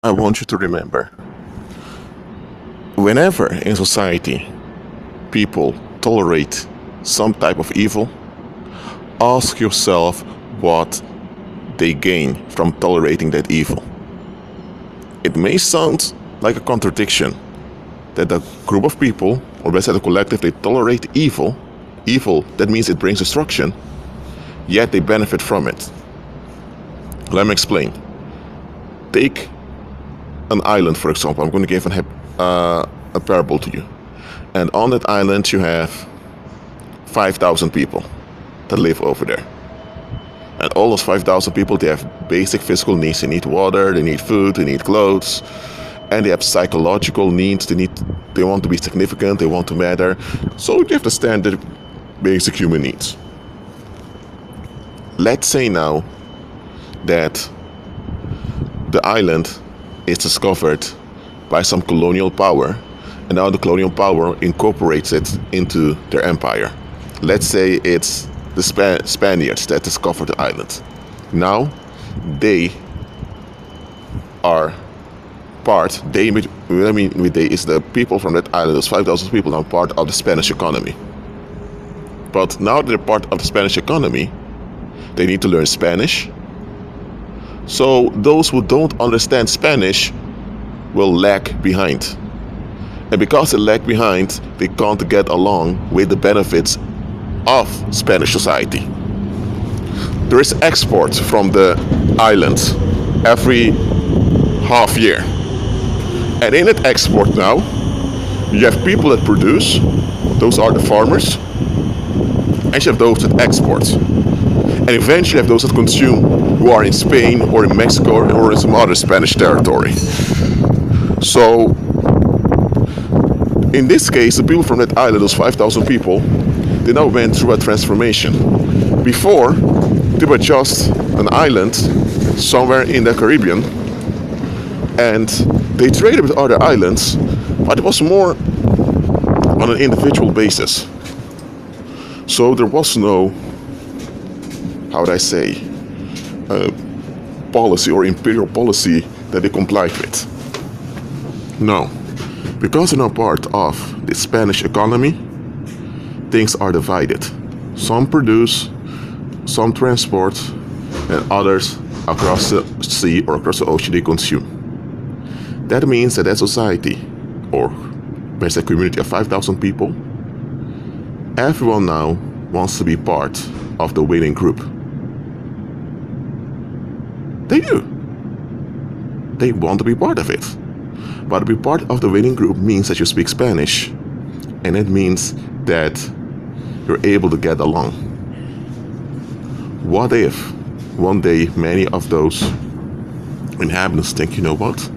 I want you to remember, whenever in society people tolerate some type of evil, ask yourself what they gain from tolerating that evil. It may sound like a contradiction that a group of people, or let's say a collective, they tolerate evil. Evil, that means it brings destruction, yet they benefit from it. Let me explain. Take an island, for example. I'm going to give a parable to you. And on that island you have 5,000 people that live over there. And all those 5,000 people, they have basic physical needs. They need water, they need food, they need clothes, and they have psychological needs. They want to be significant, they want to matter. So you have the standard basic human needs. Let's say now that the island is discovered by some colonial power, and now the colonial power incorporates it into their empire. Let's say it's the Spaniards that discovered the island. Now they are part, they is the people from that island, those 5,000 people are part of the Spanish economy. But now they're part of the Spanish economy, they need to learn Spanish. So those who don't understand Spanish will lag behind. And because they lag behind, they can't get along with the benefits of Spanish society. There is export from the island every half year. And in that export now, you have people that produce, those are the farmers, and you have those that export. And eventually you have those that consume, who are in Spain or in Mexico or in some other Spanish territory. So in this case, the people from that island, those 5,000 people, they now went through a transformation. Before, they were just an island somewhere in the Caribbean, and they traded with other islands, but it was more on an individual basis. So there was no, how would I say, policy or imperial policy that they complied with. No, because they're now part of the Spanish economy, things are divided. Some produce, some transport, and others across the sea or across the ocean they consume. That means that society, or there's a community of 5,000 people, everyone now wants to be part of the winning group. They do. They want to be part of it. But to be part of the winning group means that you speak Spanish, and it means that you're able to get along. What if one day many of those inhabitants think, you know what,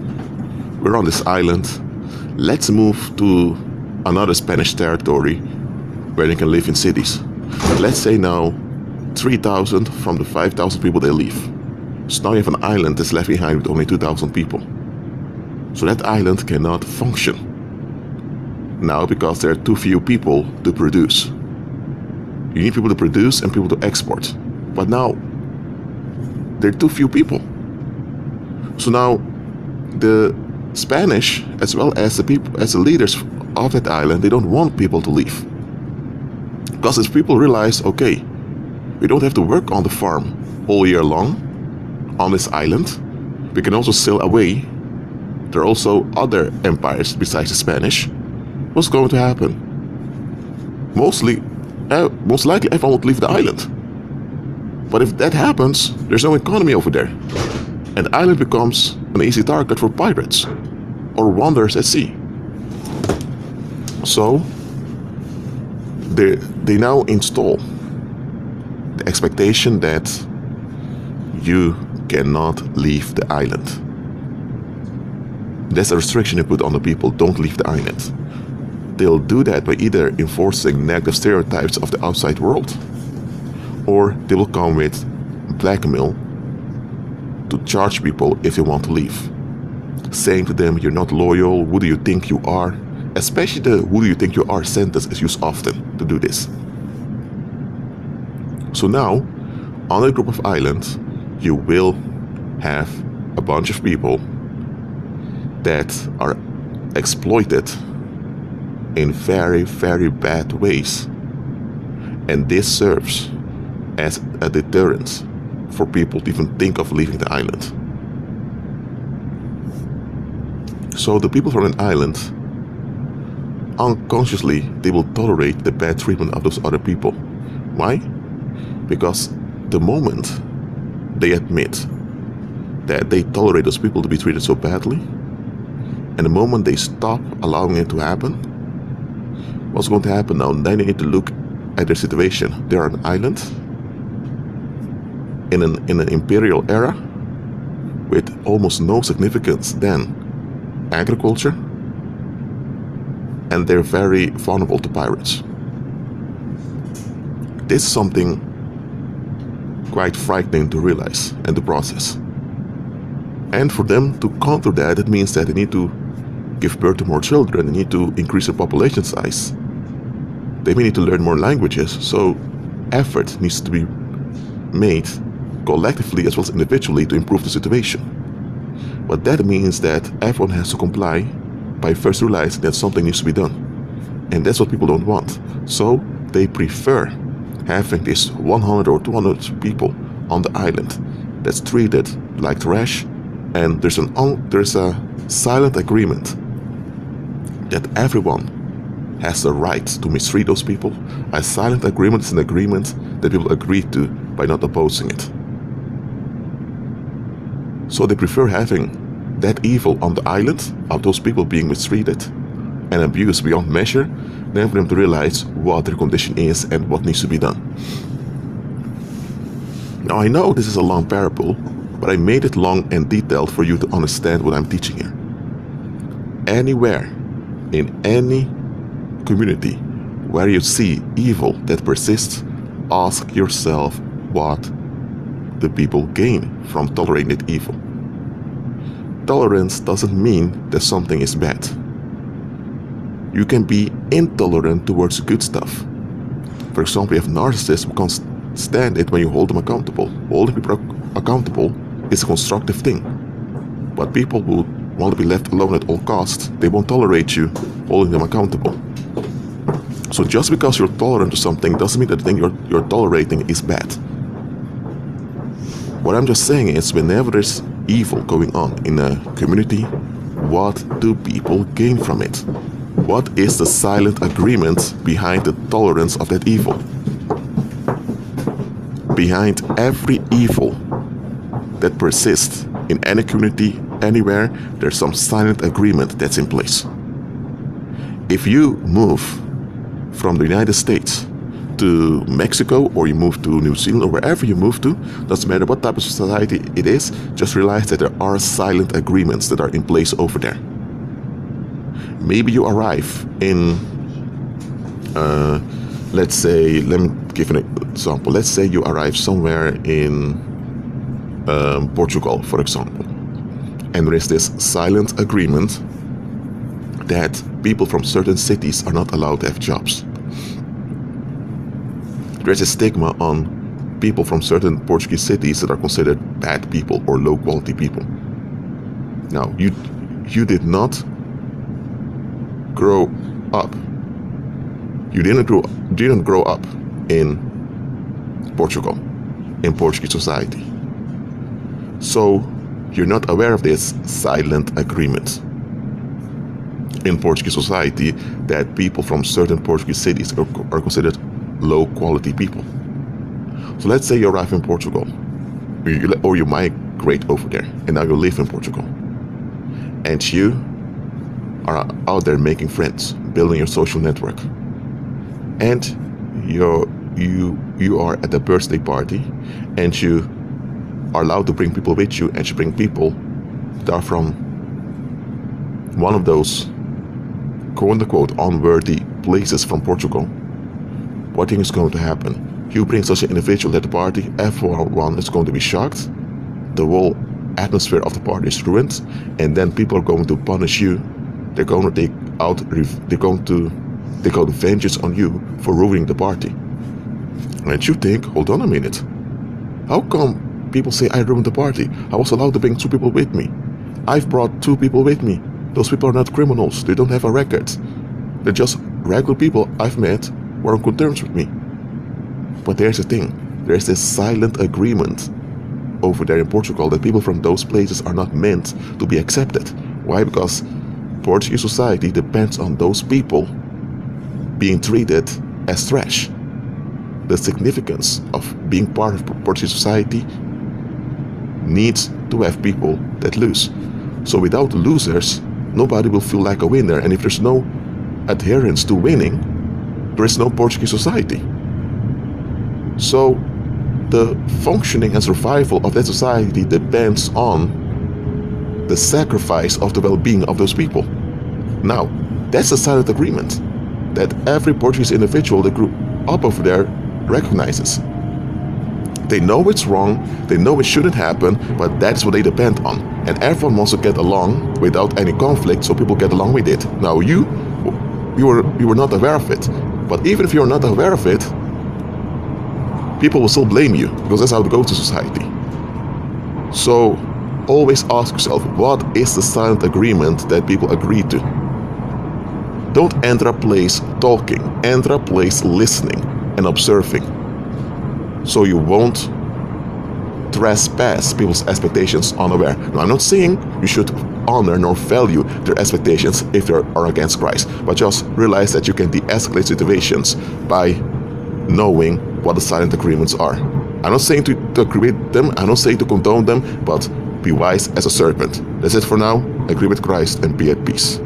we're on this island, let's move to another Spanish territory where they can live in cities. Let's say now 3,000 from the 5,000 people they leave. So now you have an island that's left behind with only 2,000 people. So that island cannot function now because there are too few people to produce. You need people to produce and people to export. But now there are too few people. So now the Spanish, as well as the people, as the leaders of that island, they don't want people to leave. Because as people realize, okay, we don't have to work on the farm all year long on this island. We can also sail away. There are also other empires besides the Spanish. What's going to happen? Most likely everyone will leave the island. But if that happens, there's no economy over there. And the island becomes an easy target for pirates or wanderers at sea. So they now install the expectation that you cannot leave the island. That's a restriction you put on the people, don't leave the island. They'll do that by either enforcing negative stereotypes of the outside world, or they will come with blackmail to charge people if they want to leave. Saying to them, you're not loyal, who do you think you are? Especially the who do you think you are sentence is used often to do this. So now, on a group of islands, you will have a bunch of people that are exploited in very, very bad ways. And this serves as a deterrent for people to even think of leaving the island. So the people from an island, unconsciously, they will tolerate the bad treatment of those other people. Why? Because the moment they admit that they tolerate those people to be treated so badly, and the moment they stop allowing it to happen, what's going to happen now? Then they need to look at their situation. They're on an island in an imperial era with almost no significance than agriculture, and they're very vulnerable to pirates. This is something quite frightening to realize and to process. And for them to counter that, it means that they need to give birth to more children, they need to increase their population size, they may need to learn more languages, so effort needs to be made collectively as well as individually to improve the situation. But that means that everyone has to comply by first realizing that something needs to be done. And that's what people don't want. So they prefer having this 100 or 200 people on the island that's treated like trash, and there's a silent agreement that everyone has the right to mistreat those people. A silent agreement is an agreement that people agree to by not opposing it. So they prefer having that evil on the island of those people being mistreated and abused beyond measure than for them to realize what their condition is and what needs to be done. Now I know this is a long parable, but I made it long and detailed for you to understand what I'm teaching here. Anywhere, in any community where you see evil that persists, ask yourself what the people gain from tolerating that evil. Tolerance doesn't mean that something is bad. You can be intolerant towards good stuff. For example, you have narcissists who can't stand it when you hold them accountable. Holding people accountable is a constructive thing. But people who want to be left alone at all costs, they won't tolerate you holding them accountable. So just because you're tolerant to something doesn't mean that the thing you're tolerating is bad. What I'm just saying is, whenever there's evil going on in a community, what do people gain from it? What is the silent agreement behind the tolerance of that evil? Behind every evil that persists in any community, anywhere, there's some silent agreement that's in place. If you move from the United States to Mexico, or you move to New Zealand, or wherever you move to, doesn't matter what type of society it is, just realize that there are silent agreements that are in place over there. Maybe you arrive in, let's say, let me give an example. Let's say you arrive somewhere in Portugal, for example, and there is this silent agreement that people from certain cities are not allowed to have jobs. There's a stigma on people from certain Portuguese cities that are considered bad people or low quality people. Now, you did not grow up. You didn't grow up in Portugal, in Portuguese society. So you're not aware of this silent agreement in Portuguese society that people from certain Portuguese cities are considered low quality people. So let's say you arrive in Portugal, or you migrate over there, and now you live in Portugal, and you are out there making friends, building your social network, and you are at a birthday party, and you are allowed to bring people with you, and you bring people that are from one of those quote-unquote unworthy places from Portugal. What thing is going to happen? You bring such an individual at the party, everyone is going to be shocked, the whole atmosphere of the party is ruined, and then people are going to punish you. They're going to take out vengeance on you for ruining the party. And you think, hold on a minute, how come people say I ruined the party? I was allowed to bring 2 people with me. I've brought 2 people with me. Those people are not criminals. They don't have a record. They're just regular people I've met who are on good terms with me. But there's the thing. There's this silent agreement over there in Portugal that people from those places are not meant to be accepted. Why? Because Portuguese society depends on those people being treated as trash. The significance of being part of Portuguese society needs to have people that lose. So without losers, nobody will feel like a winner. And if there's no adherence to winning, there is no Portuguese society. So the functioning and survival of that society depends on the sacrifice of the well-being of those people. Now, that's a silent agreement that every Portuguese individual that grew up over there recognizes. They know it's wrong, they know it shouldn't happen, but that's what they depend on. And everyone wants to get along without any conflict, so people get along with it. Now you were not aware of it, but even if you're not aware of it, people will still blame you, because that's how it goes to society. So always ask yourself, what is the silent agreement that people agree to? Don't enter a place talking, enter a place listening and observing. So you won't trespass people's expectations unaware. Now, I'm not saying you should honor nor value their expectations if they are against Christ, but just realize that you can de-escalate situations by knowing what the silent agreements are. I'm not saying to agree with them, I'm not saying to condone them, but be wise as a serpent. That's it for now. Agree with Christ and be at peace.